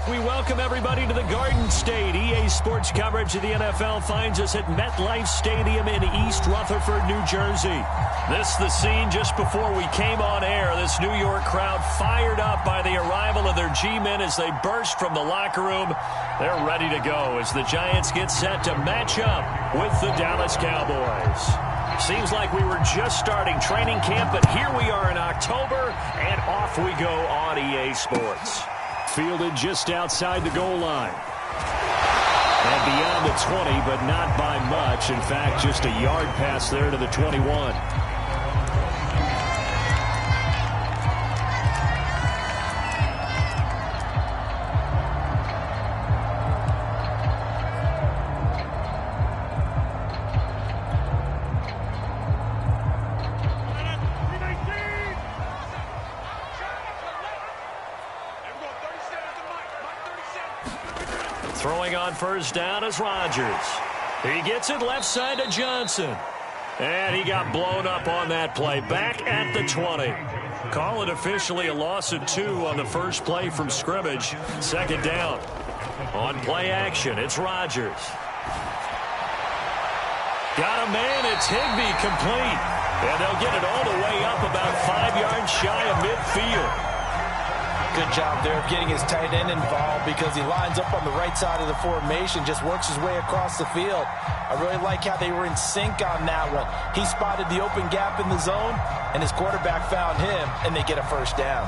We welcome everybody to the Garden State. EA Sports coverage of the NFL finds us at MetLife Stadium in East Rutherford, New Jersey. This is the scene just before we came on air. This New York crowd fired up by the arrival of their G-men as they burst from the locker room. They're ready to go as the Giants get set to match up with the Dallas Cowboys. Seems like we were just starting training camp, but here we are in October, and off we go on EA Sports. Fielded just outside the goal line. And beyond the 20, but not by much. In fact, just a yard pass there to the 21. Throwing on first down is Rodgers. He gets it left side to Johnson. And he got blown up on that play. Back at the 20. Call it officially a loss of 2 on the first play from scrimmage. Second down. On play action, it's Rodgers. Got a man, it's Higbee complete. And they'll get it all the way up about 5 yards shy of midfield. Good job there of getting his tight end involved because he lines up on the right side of the formation, just works his way across the field. I really like how they were in sync on that one. He spotted the open gap in the zone, and his quarterback found him, and they get a first down.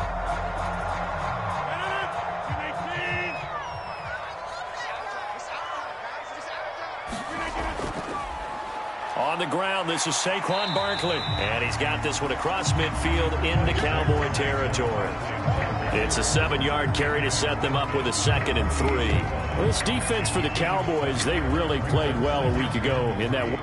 On the ground, this is Saquon Barkley. And he's got this one across midfield into Cowboy territory. It's a 7-yard carry to set them up with a 2nd and 3. Well, this defense for the Cowboys, they really played well a week ago in that.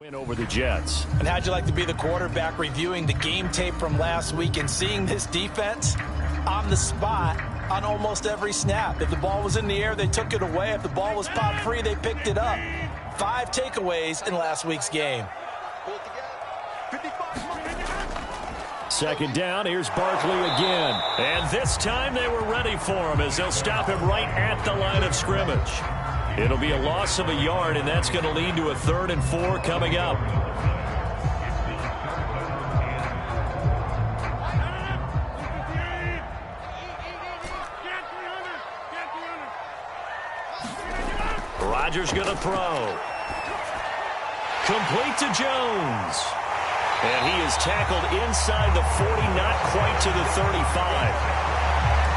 Win over the Jets. And how'd you like to be the quarterback reviewing the game tape from last week and seeing this defense on the spot on almost every snap? If the ball was in the air, they took it away. If the ball was popped free, they picked it up. 5 takeaways in last week's game. Second down, here's Barkley again. And this time they were ready for him as they'll stop him right at the line of scrimmage. It'll be a loss of a yard, and that's going to lead to a 3rd and 4 coming up. Rodgers going to throw. Complete to Jones. And he is tackled inside the 40, not quite to the 35.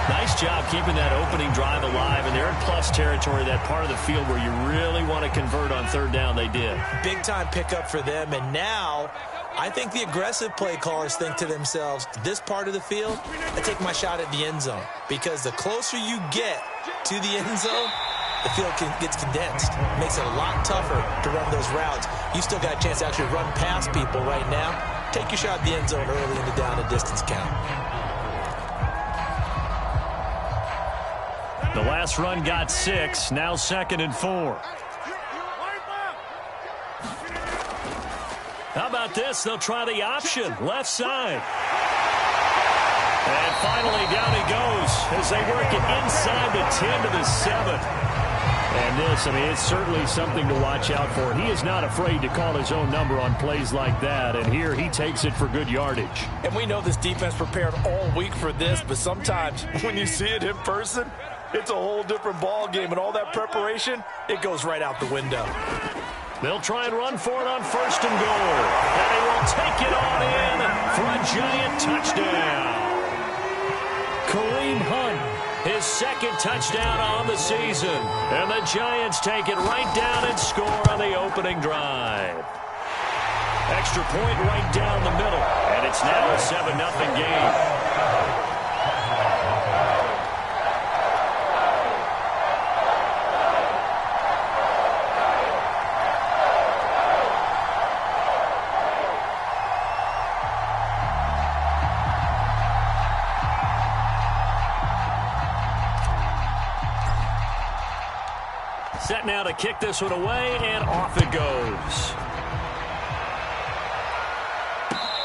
Nice job keeping that opening drive alive, and they're in plus territory, that part of the field where you really want to convert on 3rd down. They did. Big-time pickup for them, and now I think the aggressive play callers think to themselves, this part of the field, I take my shot at the end zone, because the closer you get to the end zone, the field gets condensed. It makes it a lot tougher to run those routes. You still got a chance to actually run past people right now. Take your shot at the end zone early in the down and distance count. The last run got 6, now 2nd and 4. How about this? They'll try the option, left side. And finally down he goes as they work it inside the 10 to the 7. And this, I mean, it's certainly something to watch out for. He is not afraid to call his own number on plays like that, and here he takes it for good yardage. And we know this defense prepared all week for this, but sometimes when you see it in person, it's a whole different ball game, and all that preparation, it goes right out the window. They'll try and run for it on 1st and goal. And he will take it on in for a Giant touchdown. Kareem Hunt, his 2nd touchdown on the season. And the Giants take it right down and score on the opening drive. Extra point right down the middle. And it's now a 7-0 game. Set now to kick this one away, and off it goes.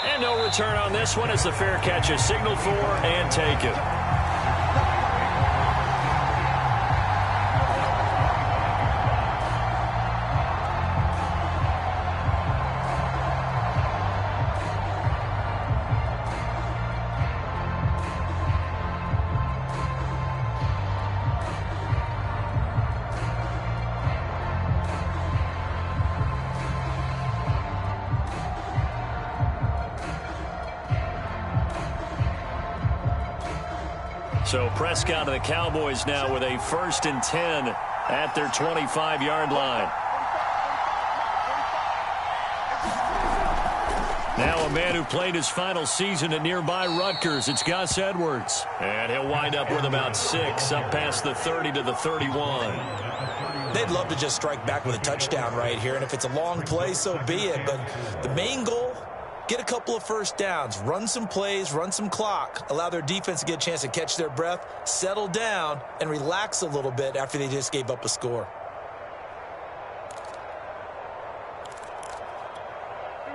And no return on this one as the fair catch is signaled for and taken. So Prescott and the Cowboys now with a 1st and 10 at their 25-yard line. Now a man who played his final season at nearby Rutgers. It's Gus Edwards. And he'll wind up with about 6 up past the 30 to the 31. They'd love to just strike back with a touchdown right here. And if it's a long play, so be it. But the main goal, get a couple of 1st downs, run some plays, run some clock, allow their defense to get a chance to catch their breath, settle down, and relax a little bit after they just gave up a score.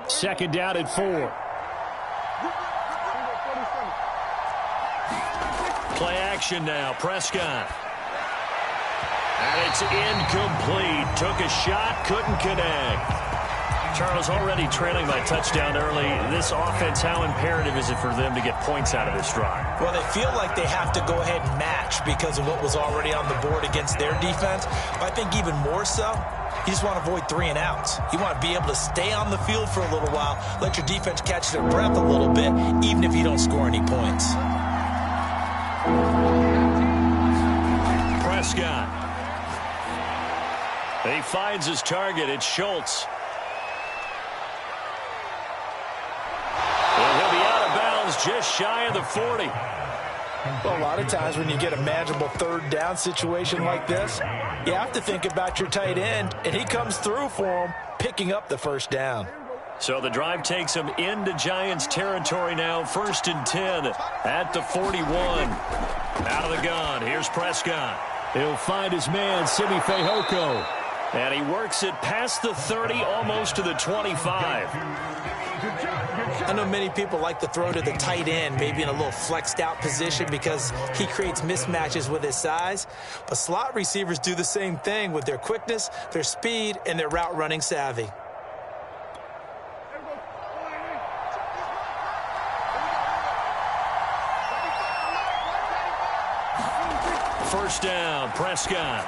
Second down at 4. Play action now, Prescott. And it's incomplete. Took a shot, couldn't connect. Charles, already trailing by touchdown early. This offense, how imperative is it for them to get points out of this drive? Well, they feel like they have to go ahead and match because of what was already on the board against their defense. But I think even more so, you just want to avoid 3 and outs. You want to be able to stay on the field for a little while, let your defense catch their breath a little bit, even if you don't score any points. Prescott. He finds his target. It's Schultz. Just shy of the 40. Well, a lot of times when you get a manageable 3rd down situation like this, you have to think about your tight end, and he comes through for him, picking up the 1st down. So the drive takes him into Giants territory now. 1st and 10 at the 41. Out of the gun. Here's Prescott. He'll find his man, Simi Fehoko. And he works it past the 30, almost to the 25. I know many people like to throw to the tight end, maybe in a little flexed out position because he creates mismatches with his size. But slot receivers do the same thing with their quickness, their speed, and their route running savvy. First down, Prescott.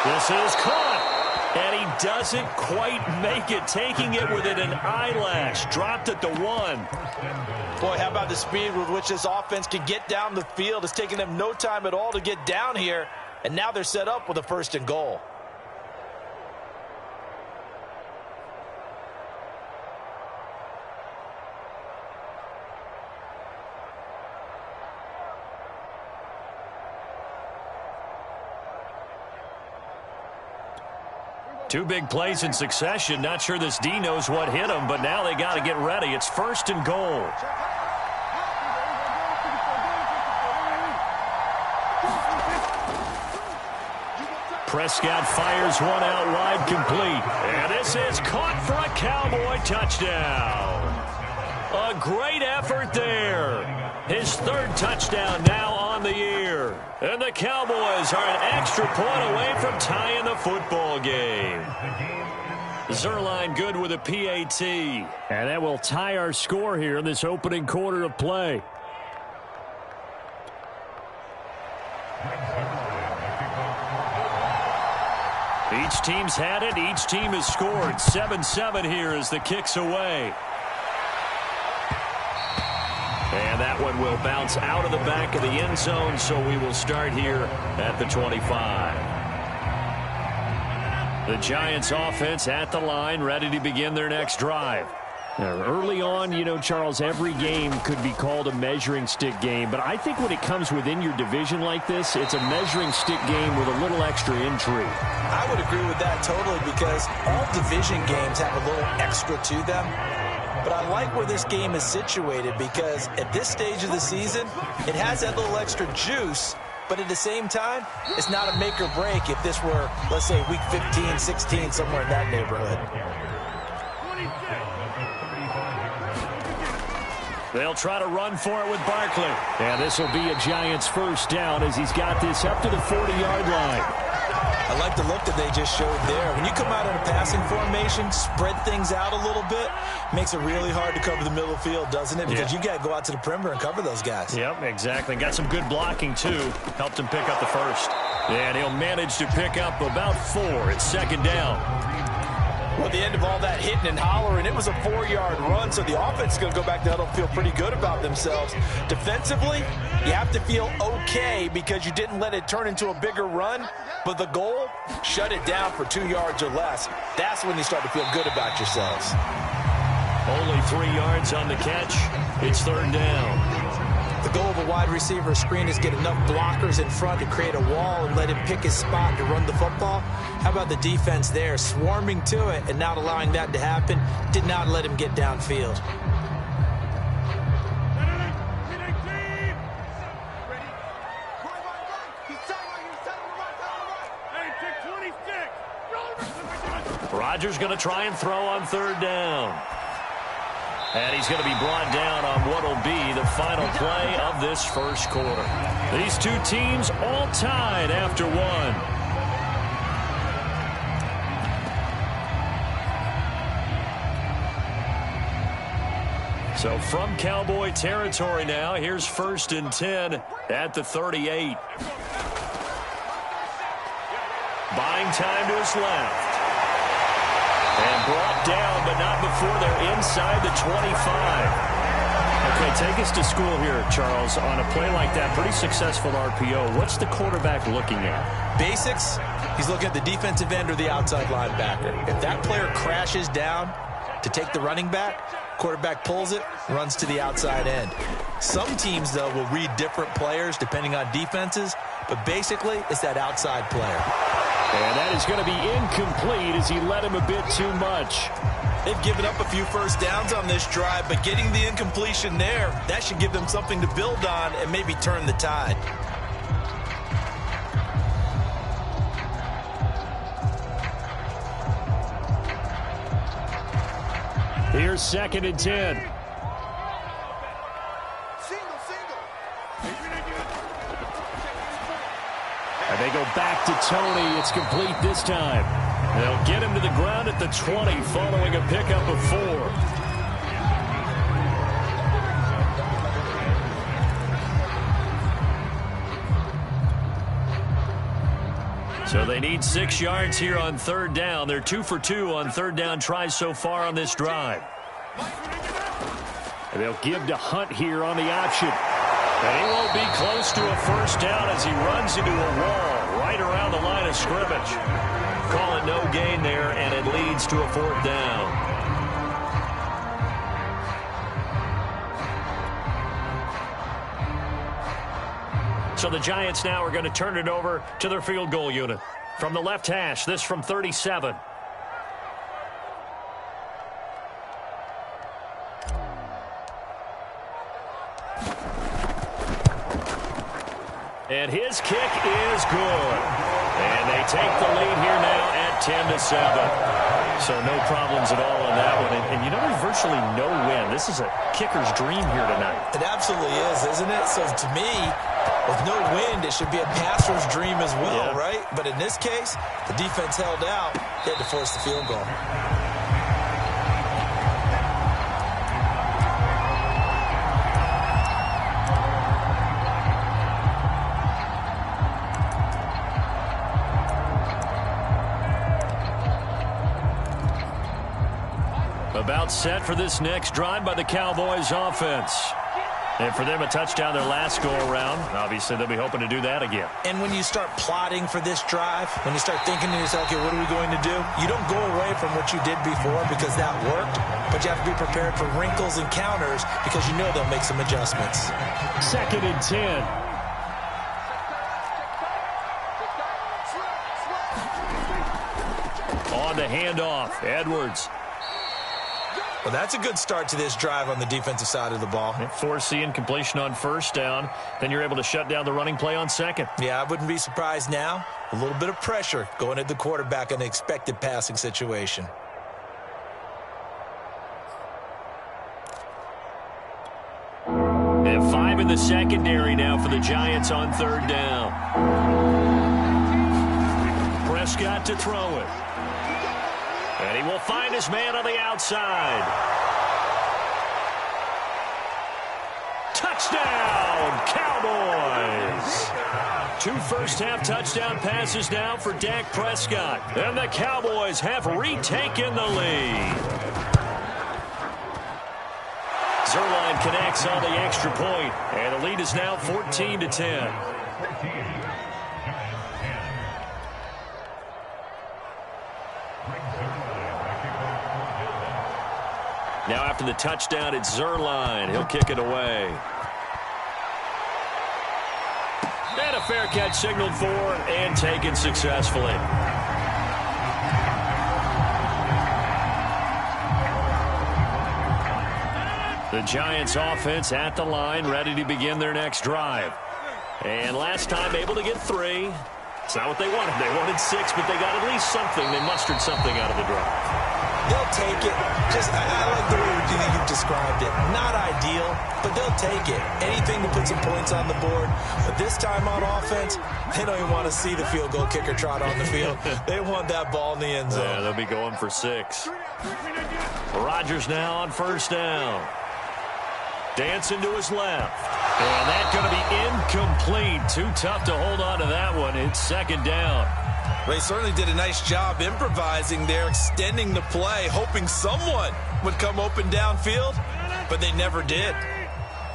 This is caught. And he doesn't quite make it, taking it within an eyelash. Dropped at the 1. Boy, how about the speed with which this offense can get down the field? It's taking them no time at all to get down here. And now they're set up with a 1st and goal. Two big plays in succession. Not sure this D knows what hit him, but now they got to get ready. It's 1st and goal. Prescott fires one out wide, complete. And this is caught for a Cowboy touchdown. A great effort there. His 3rd touchdown now on the year. And the Cowboys are an extra point away from tying the football game. Zerline good with a PAT. And that will tie our score here in this opening quarter of play. He Each team's had it. Each team has scored. 7-7 here as the kick's away. And that one will bounce out of the back of the end zone, so we will start here at the 25. The Giants offense at the line, ready to begin their next drive. Now, early on, you know, Charles, every game could be called a measuring stick game. But I think when it comes within your division like this, it's a measuring stick game with a little extra intrigue. I would agree with that totally because all division games have a little extra to them. But I like where this game is situated because at this stage of the season, it has that little extra juice. But at the same time, it's not a make or break if this were, let's say, week 15, 16, somewhere in that neighborhood. They'll try to run for it with Barkley. And this will be a Giants first down as he's got this up to the 40-yard line. I like the look that they just showed there. When you come out in a passing formation, spread things out a little bit, makes it really hard to cover the middle of the field, doesn't it? Because you got to go out to the perimeter and cover those guys. Yep, exactly. Got some good blocking, too. Helped him pick up the first. And he'll manage to pick up about 4. It's second down. Well, at the end of all that hitting and hollering, it was a 4-yard run, so the offense is going to go back to huddle and feel pretty good about themselves. Defensively, you have to feel okay because you didn't let it turn into a bigger run, but the goal, shut it down for 2 yards or less. That's when you start to feel good about yourselves. Only 3 yards on the catch. It's third down. The goal of a wide receiver screen is get enough blockers in front to create a wall and let him pick his spot to run the football. How about the defense there, swarming to it and not allowing that to happen? Did not let him get downfield. Rodgers going to try and throw on third down. And he's going to be brought down on what will be the final play of this first quarter. These two teams all tied after one. So from Cowboy territory now, here's 1st and 10 at the 38. Buying time to his left. And brought down, but not before they're inside the 25. Okay, take us to school here, Charles. On a play like that, pretty successful RPO. What's the quarterback looking at? Basics, he's looking at the defensive end or the outside linebacker. If that player crashes down to take the running back, quarterback pulls it, runs to the outside end. Some teams, though, will read different players depending on defenses, but basically it's that outside player. And that is going to be incomplete as he led him a bit too much. They've given up a few first downs on this drive, but getting the incompletion there, that should give them something to build on and maybe turn the tide. Here's 2nd and 10. And they go back to Tony. It's complete this time. They'll get him to the ground at the 20 following a pickup of 4. So they need 6 yards here on third down. They're 2 for 2 on third down tries so far on this drive. And they'll give to Hunt here on the option. And he won't be close to a first down as he runs into a wall right around the line of scrimmage. Call it no gain there, and it leads to a 4th down. So the Giants now are going to turn it over to their field goal unit. From the left hash, this from 37. And his kick is good. And they take the lead here now at 10-7. So no problems at all on that one. And you know, there's virtually no win. This is a kicker's dream here tonight. It absolutely is, isn't it? So to me, with no wind, it should be a passer's dream as well, right? But in this case, the defense held out. They had to force the field goal. About set for this next drive by the Cowboys offense. And for them, a touchdown their last go-around. Obviously, they'll be hoping to do that again. And when you start plotting for this drive, when you start thinking to yourself, okay, what are we going to do? You don't go away from what you did before because that worked, but you have to be prepared for wrinkles and counters because you know they'll make some adjustments. 2nd and 10. On the handoff, Edwards. Well, that's a good start to this drive on the defensive side of the ball. Forcing completion on 1st down. Then you're able to shut down the running play on 2nd. Yeah, I wouldn't be surprised now. A little bit of pressure going at the quarterback in an expected passing situation. And 5 in the secondary now for the Giants on 3rd down. Prescott to throw it. And he will find his man on the outside. Touchdown, Cowboys! 2 first-half touchdown passes now for Dak Prescott. And the Cowboys have retaken the lead. Zerline connects on the extra point, and the lead is now 14-10. Now after the touchdown, it's Zerline. He'll kick it away. And a fair catch signaled for and taken successfully. The Giants offense at the line, ready to begin their next drive. And last time able to get 3. It's not what they wanted. They wanted 6, but they got at least something. They mustered something out of the drive. They'll take it. I like the way you've described it. Not ideal, but they'll take it. Anything to put some points on the board. But this time on offense, they don't even want to see the field goal kicker trot on the field. They want that ball in the end zone. Yeah, they'll be going for 6. Rodgers now on 1st down. Dancing to his left. And that's going to be incomplete. Too tough to hold on to that one. It's 2nd down. They certainly did a nice job improvising there, extending the play, hoping someone would come open downfield, but they never did.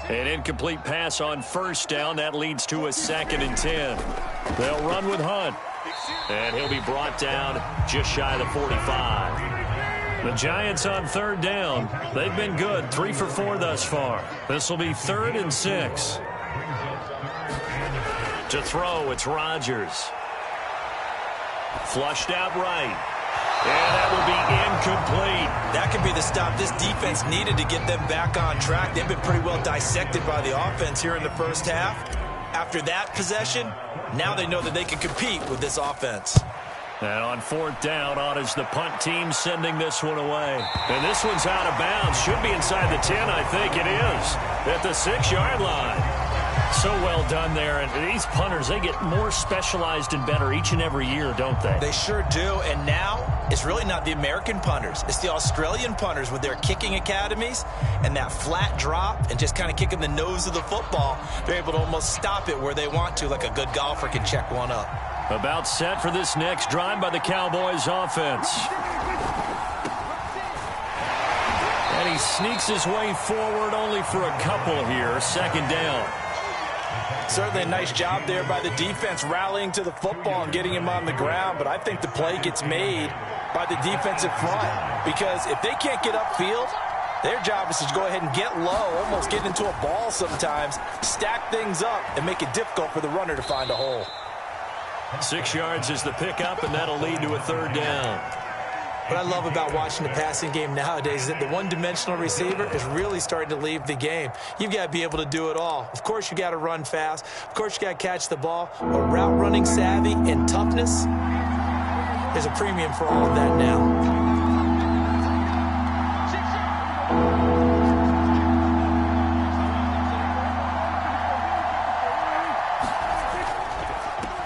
An incomplete pass on 1st down. That leads to a 2nd and 10. They'll run with Hunt. And he'll be brought down just shy of the 45. The Giants on 3rd down. They've been good. 3 for 4 thus far. This will be 3rd and 6. To throw, it's Rodgers. Flushed out right. And that will be incomplete. That could be the stop this defense needed to get them back on track. They've been pretty well dissected by the offense here in the 1st half. After that possession, now they know that they can compete with this offense. And on 4th down, on is the punt team sending this one away. And this one's out of bounds. Should be inside the 10, I think it is. At the 6-yard line. So well done there. And these punters, they get more specialized and better each and every year, don't they? They sure do. And now it's really not the American punters. It's the Australian punters with their kicking academies and that flat drop and just kind of kicking the nose of the football. They're able to almost stop it where they want to, like a good golfer can check one up. About set for this next drive by the Cowboys offense. And he sneaks his way forward only for a couple here. 2nd down. Certainly a nice job there by the defense rallying to the football and getting him on the ground, but I think the play gets made by the defensive front because if they can't get upfield, their job is to go ahead and get low, almost get into a ball sometimes, stack things up, and make it difficult for the runner to find a hole. 6 yards is the pickup, and that'll lead to a 3rd down. What I love about watching the passing game nowadays is that the one-dimensional receiver is really starting to leave the game. You've got to be able to do it all. Of course, you got to run fast. Of course, you got to catch the ball. But route running savvy and toughness, there's a premium for all of that now.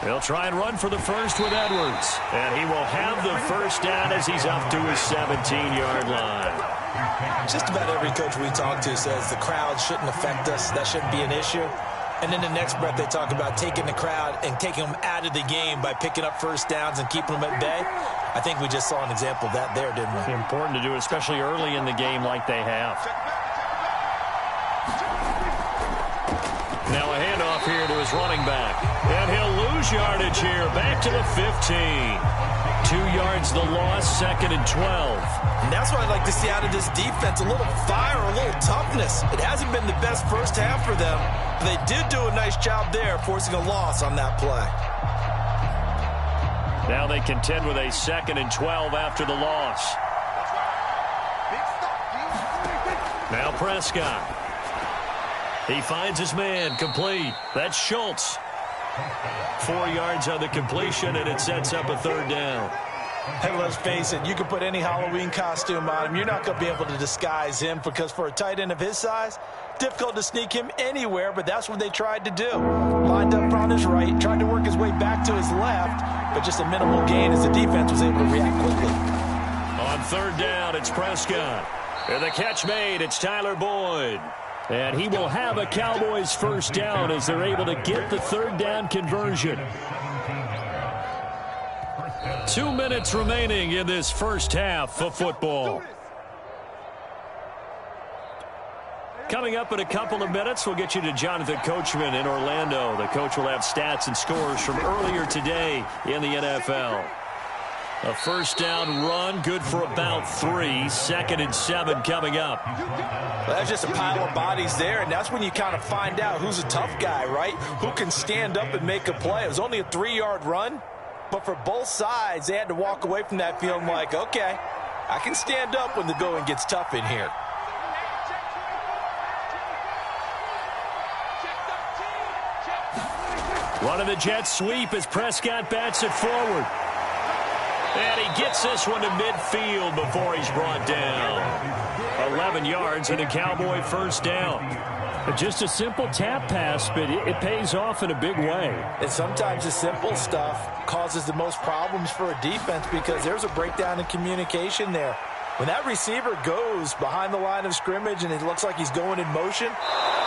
They'll try and run for the first with Edwards. And he will have the 1st down as he's up to his 17-yard line. Just about every coach we talk to says the crowd shouldn't affect us. That shouldn't be an issue. And in the next breath, they talk about taking the crowd and taking them out of the game by picking up 1st downs and keeping them at bay. I think we just saw an example of that there, didn't we? Important to do, especially early in the game like they have. Now a handoff here to his running back. And he'll lose yardage here. Back to the 15. 2 yards the loss, 2nd and 12. And that's what I'd like to see out of this defense. A little fire, a little toughness. It hasn't been the best first half for them. But they did do a nice job there, forcing a loss on that play. Now they contend with a 2nd and 12 after the loss. Now Prescott. He finds his man, complete. That's Schultz. 4 yards on the completion, and it sets up a 3rd down. Hey, let's face it, you can put any Halloween costume on him. You're not going to be able to disguise him because for a tight end of his size, difficult to sneak him anywhere, but that's what they tried to do. Lined up on his right, tried to work his way back to his left, but just a minimal gain as the defense was able to react quickly. On 3rd down, it's Prescott. And the catch made, it's Tyler Boyd. And he will have a Cowboys 1st down as they're able to get the 3rd down conversion. 2 minutes remaining in this first half of football. Coming up in a couple of minutes, we'll get you to Jonathan Coachman in Orlando. The coach will have stats and scores from earlier today in the NFL. A 1st down run, good for about 3. 2nd and 7 coming up. Well, that's just a pile of bodies there, and that's when you kind of find out who's a tough guy, right? Who can stand up and make a play. It was only a 3-yard run, but for both sides, they had to walk away from that feeling like, okay, I can stand up when the going gets tough in here. One of the Jets sweep as Prescott bats it forward. And he gets this one to midfield before he's brought down. 11 yards and a Cowboy 1st down. Just a simple tap pass, but it pays off in a big way. And sometimes the simple stuff causes the most problems for a defense because there's a breakdown in communication there. When that receiver goes behind the line of scrimmage and it looks like he's going in motion,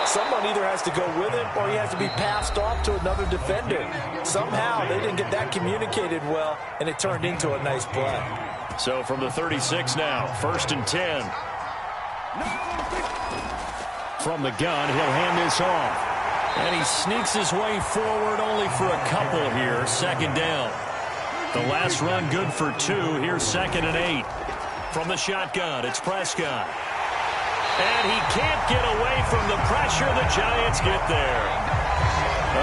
someone either has to go with him or he has to be passed off to another defender. Somehow they didn't get that communicated well, and it turned into a nice play. So from the 36 now, 1st and 10. From the gun, he'll hand this off. And he sneaks his way forward only for a couple here. 2nd down. The last run good for 2. Here's 2nd and 8. From the shotgun, it's Prescott. And he can't get away from the pressure. The Giants get there.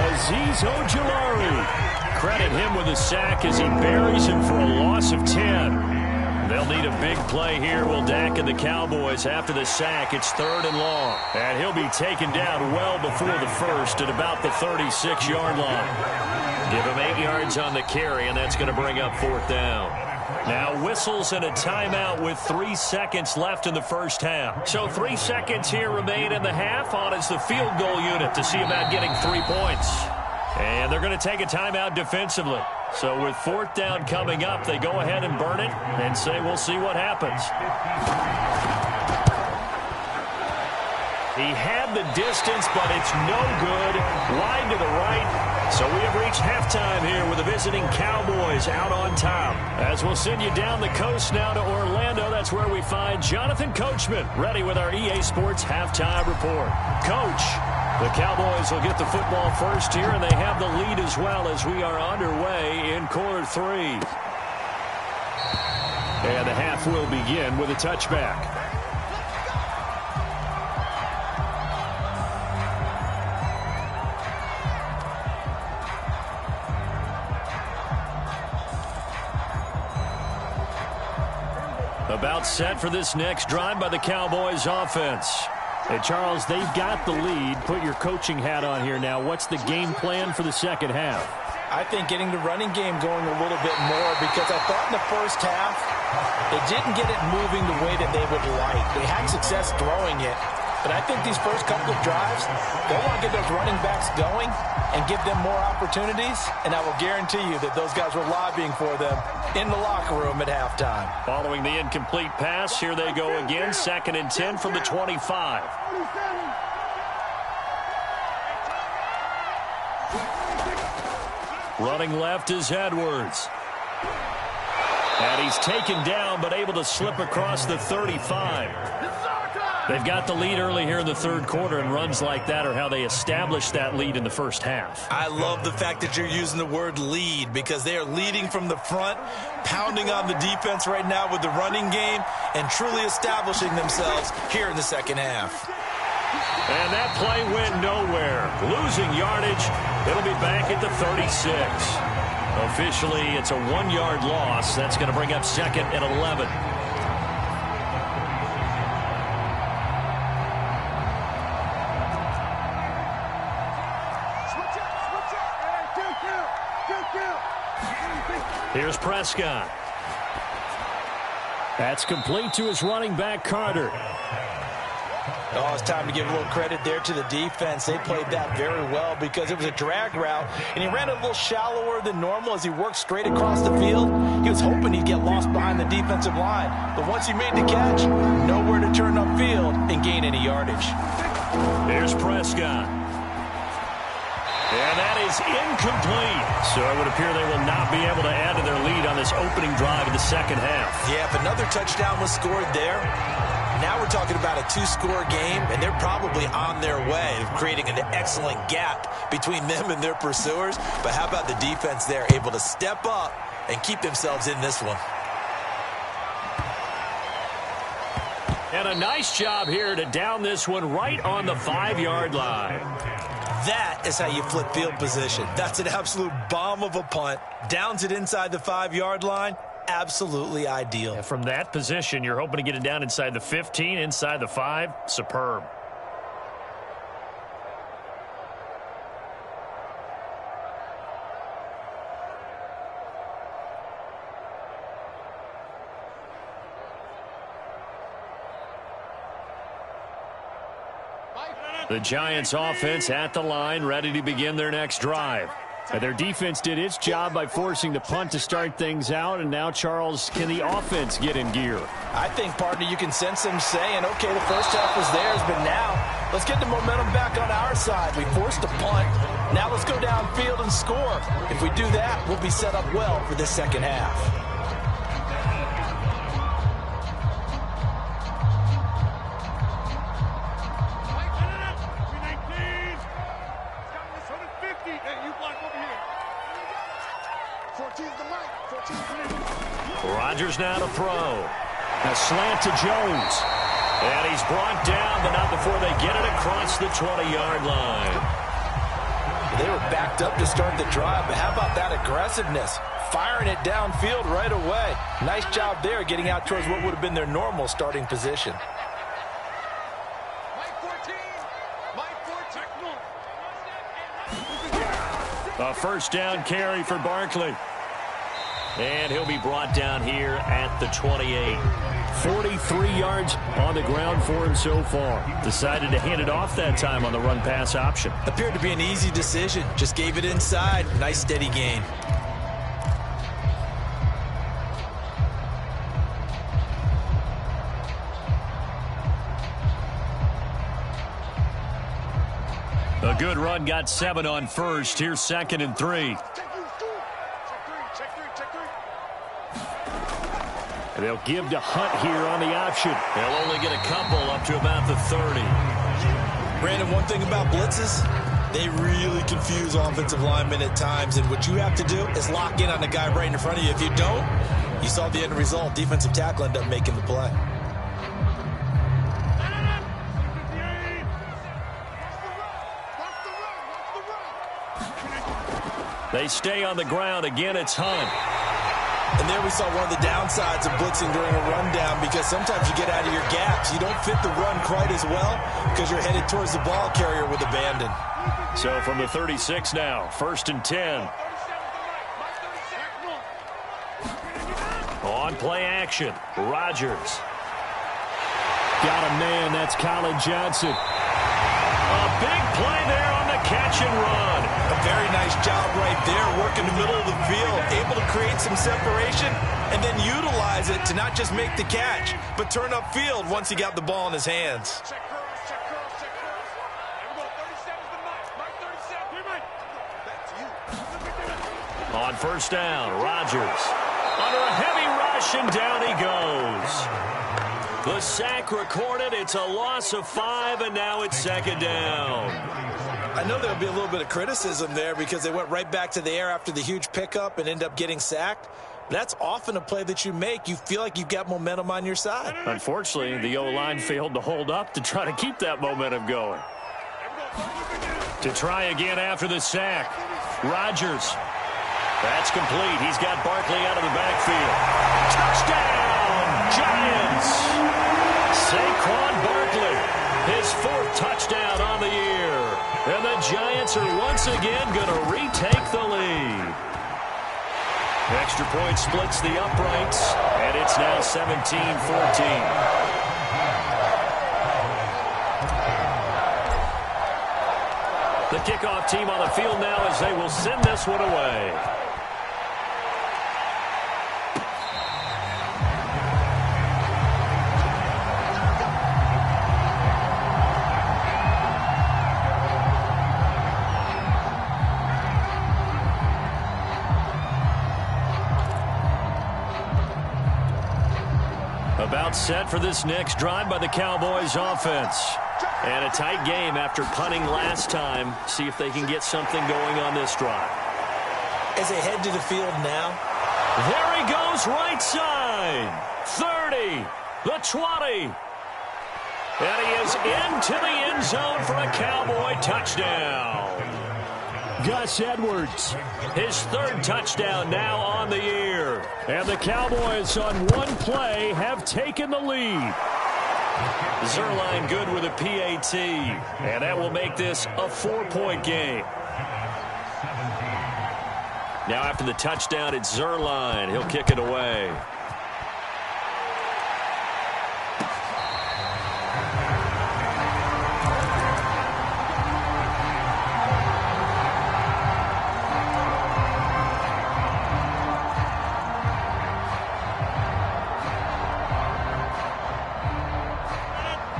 Azeez Ojulari. Credit him with a sack as he buries him for a loss of 10. They'll need a big play here, will Dak and the Cowboys. After the sack, it's 3rd and long. And he'll be taken down well before the 1st at about the 36-yard line. Give him 8 yards on the carry, and that's going to bring up 4th down. Now whistles and a timeout with 3 seconds left in the first half. So 3 seconds here remain in the half. On is the field goal unit to see about getting 3 points. And they're going to take a timeout defensively. So with 4th down coming up, they go ahead and burn it and say we'll see what happens. He had the distance, but it's no good. Wide to the right. So we have reached halftime here with the visiting Cowboys out on top. As we'll send you down the coast now to Orlando, that's where we find Jonathan Coachman ready with our EA Sports halftime report. Coach, the Cowboys will get the football first here, and they have the lead as well as we are underway in quarter 3. And the half will begin with a touchback. About set for this next drive by the Cowboys offense. And Charles, they've got the lead. Put your coaching hat on here now. What's the game plan for the second half? I think getting the running game going a little bit more because I thought in the first half they didn't get it moving the way that they would like. They had success throwing it. But I think these first couple of drives, they want to get those running backs going and give them more opportunities. And I will guarantee you that those guys were lobbying for them in the locker room at halftime. Following the incomplete pass, here they go again. 2nd and 10 from the 25. Running left is Edwards. And he's taken down, but able to slip across the 35. They've got the lead early here in the third quarter, and runs like that are how they established that lead in the first half. I love the fact that you're using the word lead, because they are leading from the front, pounding on the defense right now with the running game, and truly establishing themselves here in the second half. And that play went nowhere. Losing yardage. It'll be back at the 36. Officially, it's a 1-yard loss. That's going to bring up second and 11. Here's Prescott. That's complete to his running back, Carter. Oh, it's time to give a little credit there to the defense. They played that very well because it was a drag route, and he ran a little shallower than normal as he worked straight across the field. He was hoping he'd get lost behind the defensive line, but once he made the catch, nowhere to turn upfield and gain any yardage. Here's Prescott. And that is incomplete. So it would appear they will not be able to add to their lead on this opening drive of the second half. Yeah, if another touchdown was scored there, now we're talking about a 2-score game, and they're probably on their way of creating an excellent gap between them and their pursuers. But how about the defense there, able to step up and keep themselves in this one? And a nice job here to down this one right on the 5-yard line. That is how you flip field position. That's an absolute bomb of a punt. Downs it inside the 5-yard line. Absolutely ideal. And from that position, you're hoping to get it down inside the 15, inside the 5. Superb. The Giants offense at the line, ready to begin their next drive. And their defense did its job by forcing the punt to start things out. And now, Charles, can the offense get in gear? I think, partner, you can sense them saying, okay, the first half was theirs, but now let's get the momentum back on our side. We forced a punt. Now let's go downfield and score. If we do that, we'll be set up well for this second half. Rodgers now to throw. A slant to Jones. And he's brought down, but not before they get it across the 20-yard line. They were backed up to start the drive, but how about that aggressiveness? Firing it downfield right away. Nice job there getting out towards what would have been their normal starting position. A first down carry for Barkley. And he'll be brought down here at the 28. 43 yards on the ground for him so far. Decided to hand it off that time on the run-pass option. Appeared to be an easy decision. Just gave it inside. Nice steady gain. A good run, got 7 on first. Here's 2nd and 3. And they'll give to Hunt here on the option. They'll only get a couple up to about the 30. Brandon, one thing about blitzes, they really confuse offensive linemen at times. And what you have to do is lock in on the guy right in front of you. If you don't, you saw the end result. Defensive tackle ended up making the play. They stay on the ground. Again, it's Hunt. And there we saw one of the downsides of blitzing during a rundown, because sometimes you get out of your gaps. You don't fit the run quite as well because you're headed towards the ball carrier with abandon. So from the 36 now, 1st and 10. On play action, Rodgers. Got a man, that's Colin Johnson. A big play there on the catch and run. A very nice job right there, working the middle of the field, able to create some separation and then utilize it to not just make the catch, but turn upfield once he got the ball in his hands. On first down, Rodgers. Under a heavy rush, and down he goes. The sack recorded. It's a loss of 5, and now it's second down. I know there'll be a little bit of criticism there because they went right back to the air after the huge pickup and end up getting sacked. That's often a play that you make. You feel like you've got momentum on your side. Unfortunately, the O-line failed to hold up to try to keep that momentum going. To try again after the sack. Rodgers. That's complete. He's got Barkley out of the backfield. Touchdown, Giants. Saquon Barkley, his 4th touchdown on the year. And the Giants are once again going to retake the lead. Extra point splits the uprights, and it's now 17-14. The kickoff team on the field now as they will send this one away. About set for this next drive by the Cowboys offense. And a tight game after punting last time. See if they can get something going on this drive. As they head to the field now. There he goes, right side. 30, the 20. And he is into the end zone for a Cowboy touchdown. Gus Edwards, his 3rd touchdown now on the year. And the Cowboys on one play have taken the lead. Zuerlein good with a PAT. And that will make this a 4-point game. Now after the touchdown, it's Zuerlein. He'll kick it away.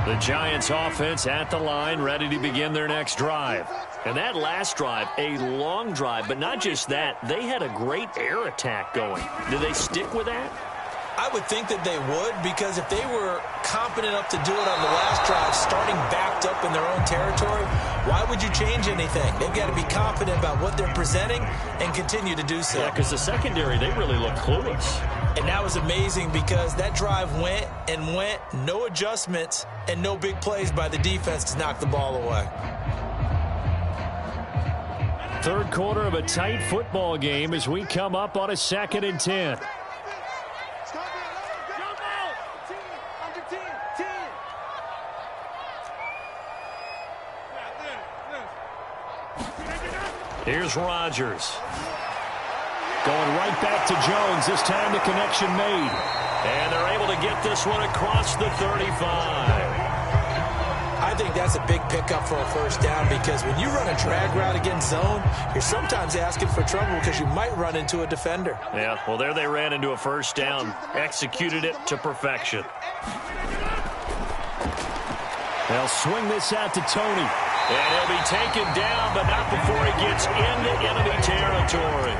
The Giants offense at the line, ready to begin their next drive. And that last drive, a long drive, but not just that. They had a great air attack going. Do they stick with that? I would think that they would, because if they were competent enough to do it on the last drive, starting backed up in their own territory, why would you change anything? They've got to be confident about what they're presenting and continue to do so. Yeah, because the secondary, they really look clueless. And that was amazing because that drive went and went, no adjustments, and no big plays by the defense to knock the ball away. Third quarter of a tight football game as we come up on a 2nd and 10. Here's Rodgers. Going right back to Jones. This time the connection made. And they're able to get this one across the 35. I think that's a big pickup for a first down because when you run a drag route against zone, you're sometimes asking for trouble because you might run into a defender. Yeah, well, there they ran into a first down. Executed it to perfection. They'll swing this out to Tony. And he'll be taken down, but not before he gets into enemy territory.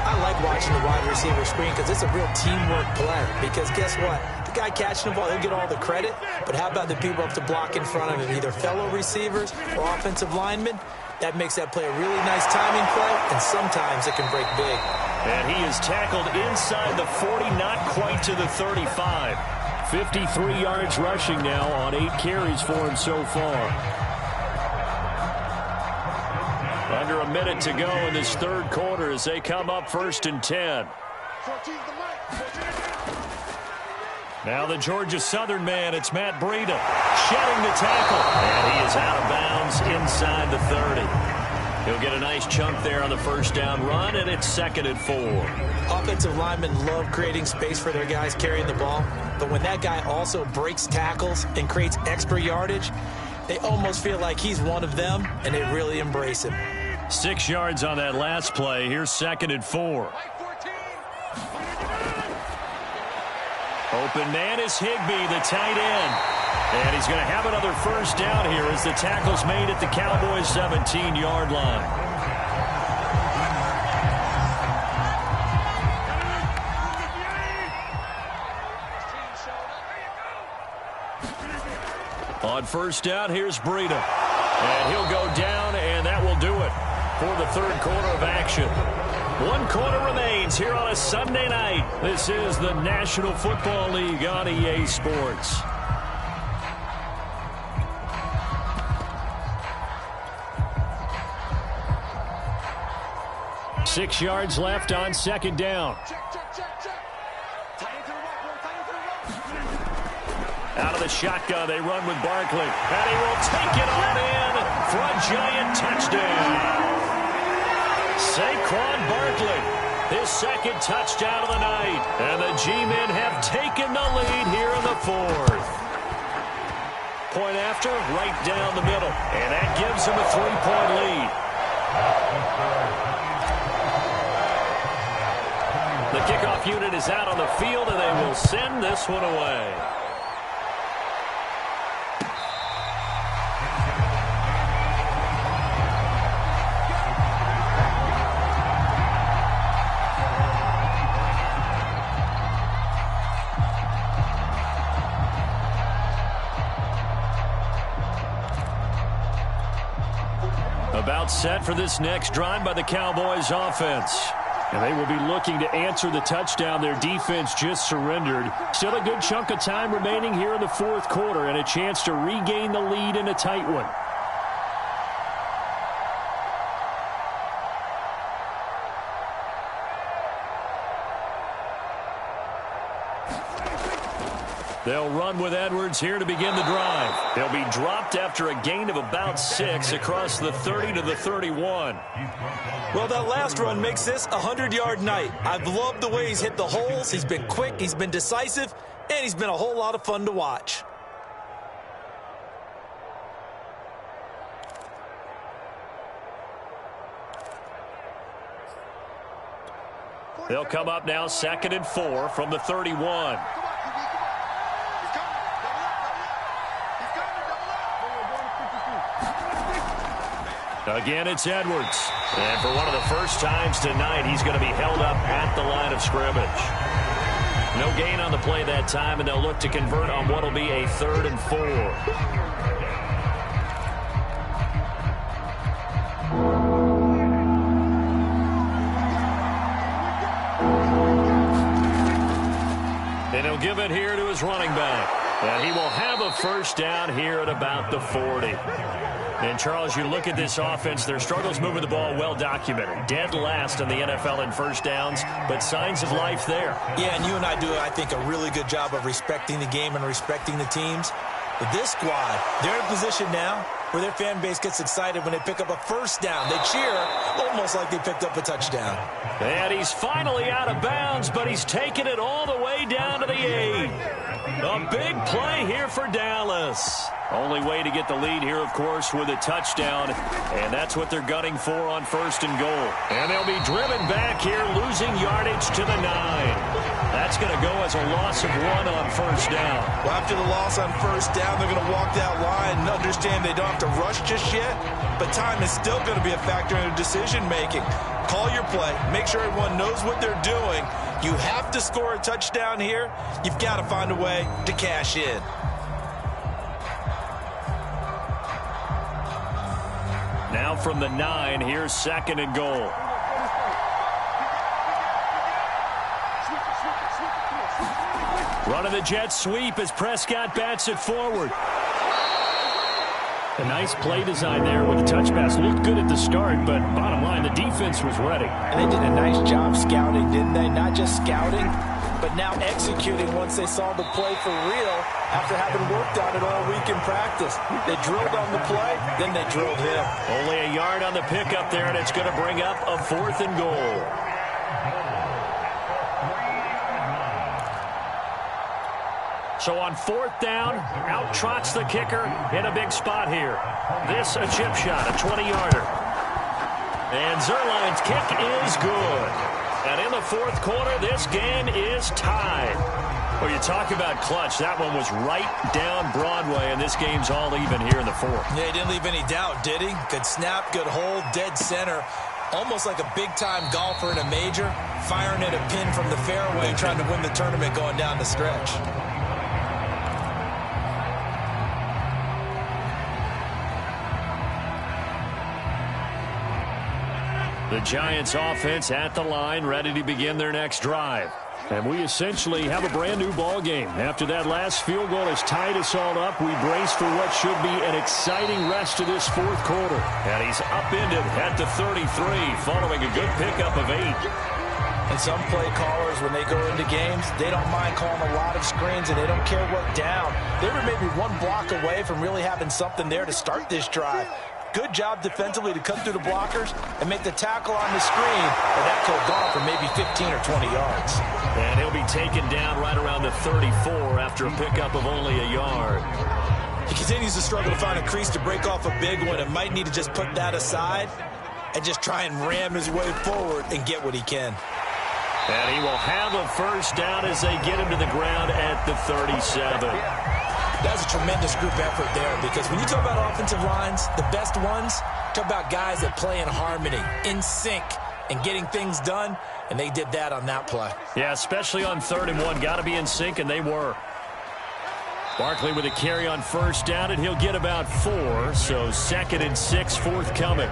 I like watching the wide receiver screen because it's a real teamwork play. Because guess what? The guy catching the ball, he'll get all the credit. But how about the people up to block in front of him, either fellow receivers or offensive linemen? That makes that play a really nice timing play, and sometimes it can break big. And he is tackled inside the 40, not quite to the 35. 53 yards rushing now on 8 carries for him so far. Under a minute to go in this third quarter as they come up 1st and 10. Now the Georgia Southern man, it's Matt Breida, shedding the tackle. And he is out of bounds inside the 30. He'll get a nice chunk there on the first down run, and it's 2nd and 4. Offensive linemen love creating space for their guys carrying the ball. But when that guy also breaks tackles and creates extra yardage, they almost feel like he's one of them, and they really embrace him. 6 yards on that last play. Here's 2nd and 4. Open man is Higbee, the tight end. And he's going to have another first down here as the tackle's made at the Cowboys' 17-yard line. On first down, here's Breida. And he'll go down, and that will do it for the third quarter of action. 1 quarter remains here on a Sunday night. This is the National Football League on EA Sports. Six yards left on second down. Out of the shotgun, they run with Barkley. And he will take it on in for a giant touchdown. Saquon Barkley, his second touchdown of the night. And the G-men have taken the lead here in the fourth. Point after, right down the middle. And that gives them a 3-point lead. The kickoff unit is out on the field, and they will send this one away. About set for this next drive by the Cowboys offense. And they will be looking to answer the touchdown their defense just surrendered. Still a good chunk of time remaining here in the fourth quarter and a chance to regain the lead in a tight one. They'll run with Edwards here to begin the drive. They'll be dropped after a gain of about 6 across the 30 to the 31. Well, that last run makes this a 100-yard night. I've loved the way he's hit the holes. He's been quick, he's been decisive, and he's been a whole lot of fun to watch. They'll come up now 2nd and 4 from the 31. Again, it's Edwards. And for one of the first times tonight, he's going to be held up at the line of scrimmage. No gain on the play that time, and they'll look to convert on what will be a 3rd and 4. And he'll give it here to his running back. And he will have a first down here at about the 40. And, Charles, you look at this offense, their struggles moving the ball well documented. Dead last in the NFL in first downs, but signs of life there. Yeah, and you and I do, I think, a really good job of respecting the game and respecting the teams. But this squad, they're in a position now where their fan base gets excited when they pick up a first down. They cheer almost like they picked up a touchdown. And he's finally out of bounds, but he's taken it all the way down to the 8. A big play here for Dallas. Only way to get the lead here, of course, with a touchdown. And that's what they're gunning for on 1st and goal. And they'll be driven back here, losing yardage to the 9. That's going to go as a loss of 1 on first down. Well, after the loss on first down, they're going to walk that line and understand they don't have to rush just yet. But time is still going to be a factor in their decision-making. Call your play. Make sure everyone knows what they're doing. You have to score a touchdown here. You've got to find a way to cash in. Now from the 9, here's 2nd and goal. Running the jet sweep as Prescott bats it forward. A nice play design there with the touch pass. Looked good at the start, but bottom line, the defense was ready. And they did a nice job scouting, didn't they? Not just scouting, but now executing once they saw the play for real after having worked on it all week in practice. They drilled on the play, then they drilled him. Only a yard on the pickup there, and it's going to bring up a 4th and goal. So on 4th down, out trots the kicker in a big spot here. This a chip shot, a 20-yarder. And Zerline's kick is good. And in the 4th quarter, this game is tied. Well, you talk about clutch. That one was right down Broadway, and this game's all even here in the 4th. Yeah, he didn't leave any doubt, did he? Good snap, good hold, dead center. Almost like a big-time golfer in a major, firing at a pin from the fairway, trying to win the tournament going down the stretch. The Giants offense at the line, ready to begin their next drive. And we essentially have a brand new ball game. After that last field goal has tied us all up, we brace for what should be an exciting rest of this fourth quarter. And he's upended at the 33 following a good pickup of 8. And some play callers, when they go into games, they don't mind calling a lot of screens, and they don't care what down. They were maybe one block away from really having something there to start this drive. Good job defensively to cut through the blockers and make the tackle on the screen, and that could have gone for maybe 15 or 20 yards. And he'll be taken down right around the 34 after a pickup of only a yard. He continues to struggle to find a crease to break off a big one, and might need to just put that aside and just try and ram his way forward and get what he can. And he will have a first down as they get him to the ground at the 37. That's a tremendous group effort there, because when you talk about offensive lines, the best ones, talk about guys that play in harmony, in sync, and getting things done, and they did that on that play. Yeah, especially on 3rd and 1. Got to be in sync, and they were. Barkley with a carry on first down, and he'll get about 4, so 2nd and 6 forthcoming.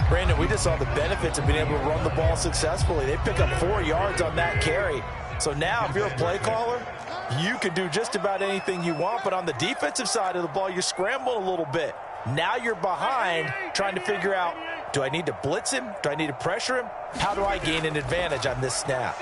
Brandon, we just saw the benefits of being able to run the ball successfully. They pick up 4 yards on that carry. So now, if you're a play caller, you can do just about anything you want, but on the defensive side of the ball, you scramble a little bit. Now you're behind, trying to figure out, do I need to blitz him? Do I need to pressure him? How do I gain an advantage on this snap?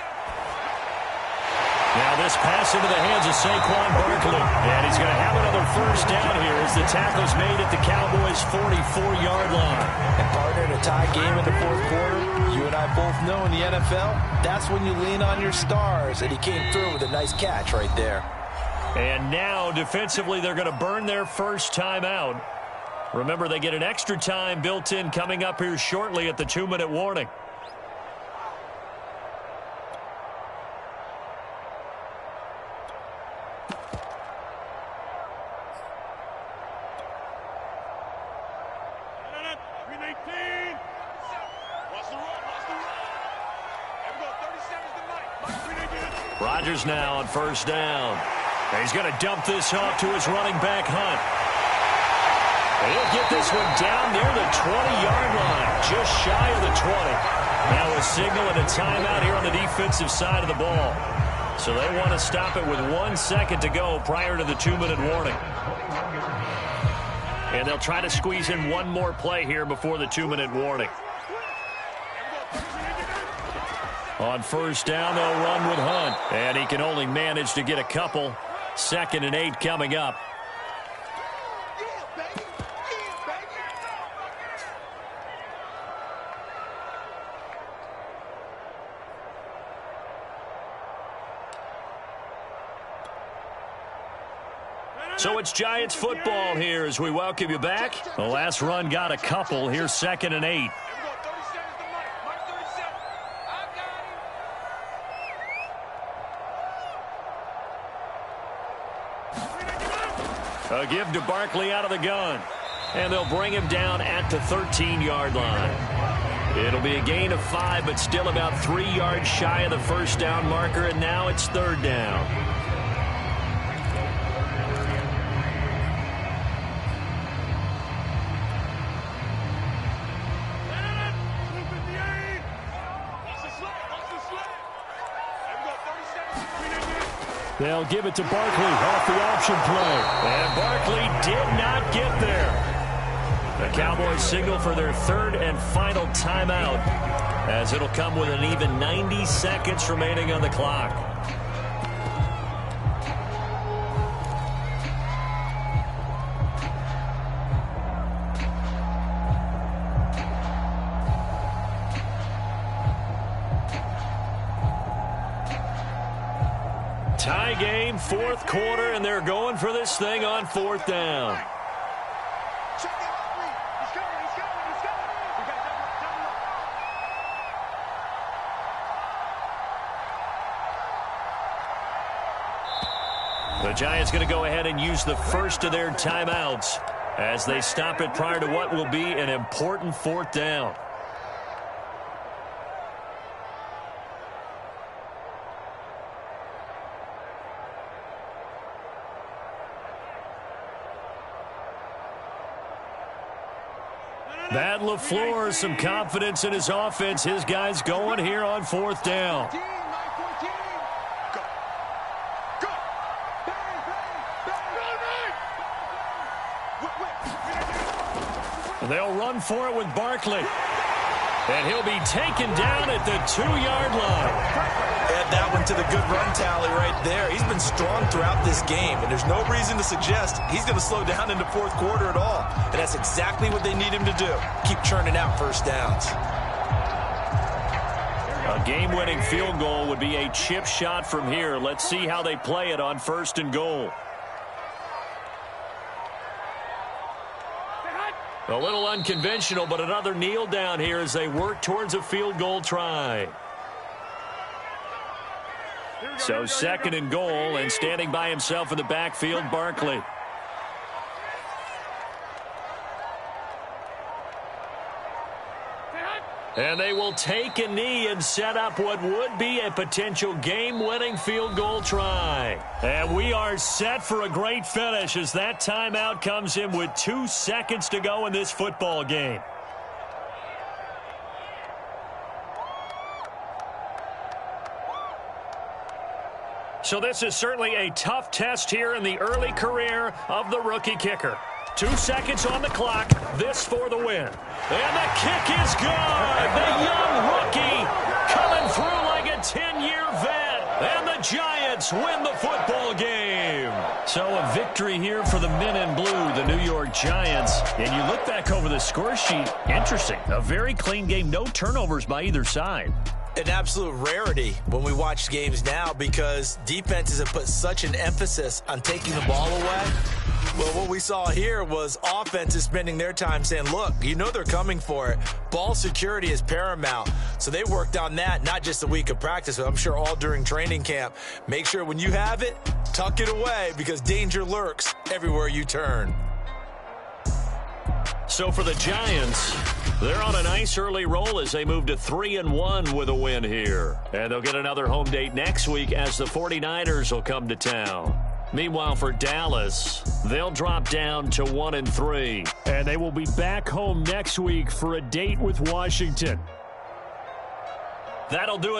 Now this pass into the hands of Saquon Barkley. And he's going to have another first down here as the tackle's made at the Cowboys' 44-yard line. And partner, in a tie game in the fourth quarter, you and I both know in the NFL, that's when you lean on your stars. And he came through with a nice catch right there. And now defensively they're going to burn their first time out. Remember, they get an extra time built in coming up here shortly at the 2-minute warning. Rodgers now on first down. And he's going to dump this off to his running back, Hunt. And he'll get this one down near the 20-yard line, just shy of the 20. Now a signal and a timeout here on the defensive side of the ball. So they want to stop it with 1 second to go prior to the 2-minute warning. And they'll try to squeeze in one more play here before the 2-minute warning. On first down, they'll run with Hunt. And he can only manage to get a couple. 2nd and 8 coming up. So it's Giants football here as we welcome you back. The last run got a couple. Here's 2nd and 8. A give to Barkley out of the gun. And they'll bring him down at the 13-yard line. It'll be a gain of 5, but still about 3 yards shy of the first down marker, and now it's 3rd down. They'll give it to Barkley off the option play. And Barkley did not get there. The Cowboys signal for their 3rd and final timeout, as it'll come with an even 90 seconds remaining on the clock. Tie game, 4th quarter, and they're going for this thing on 4th down. The Giants going to go ahead and use the first of their timeouts as they stop it prior to what will be an important 4th down. Matt LaFleur, some confidence in his offense. His guys going here on 4th down. They'll run for it with Barkley. And he'll be taken down at the 2-yard line. Add that one to the good run tally right there. He's been strong throughout this game, and there's no reason to suggest he's going to slow down in the 4th quarter at all. And that's exactly what they need him to do. Keep churning out first downs. A game-winning field goal would be a chip shot from here. Let's see how they play it on 1st and goal. A little unconventional, but another kneel down here as they work towards a field goal try. So 2nd and goal, and standing by himself in the backfield, Barkley. And they will take a knee and set up what would be a potential game-winning field goal try. And we are set for a great finish as that timeout comes in with 2 seconds to go in this football game. So this is certainly a tough test here in the early career of the rookie kicker. 2 seconds on the clock. This for the win. And the kick is good. The young rookie coming through like a 10-year vet. And the Giants win the football game. So a victory here for the men in blue, the New York Giants. And you look back over the score sheet. Interesting. A very clean game. No turnovers by either side. An absolute rarity when we watch games now because defenses have put such an emphasis on taking the ball away. Well, what we saw here was offenses spending their time saying, look, you know they're coming for it. Ball security is paramount. So they worked on that, not just a week of practice, but I'm sure all during training camp. Make sure when you have it, tuck it away because danger lurks everywhere you turn. So for the Giants, they're on a nice early roll as they move to 3-1 with a win here. And they'll get another home date next week as the 49ers will come to town. Meanwhile, for Dallas, they'll drop down to 1-3. And they will be back home next week for a date with Washington. That'll do it.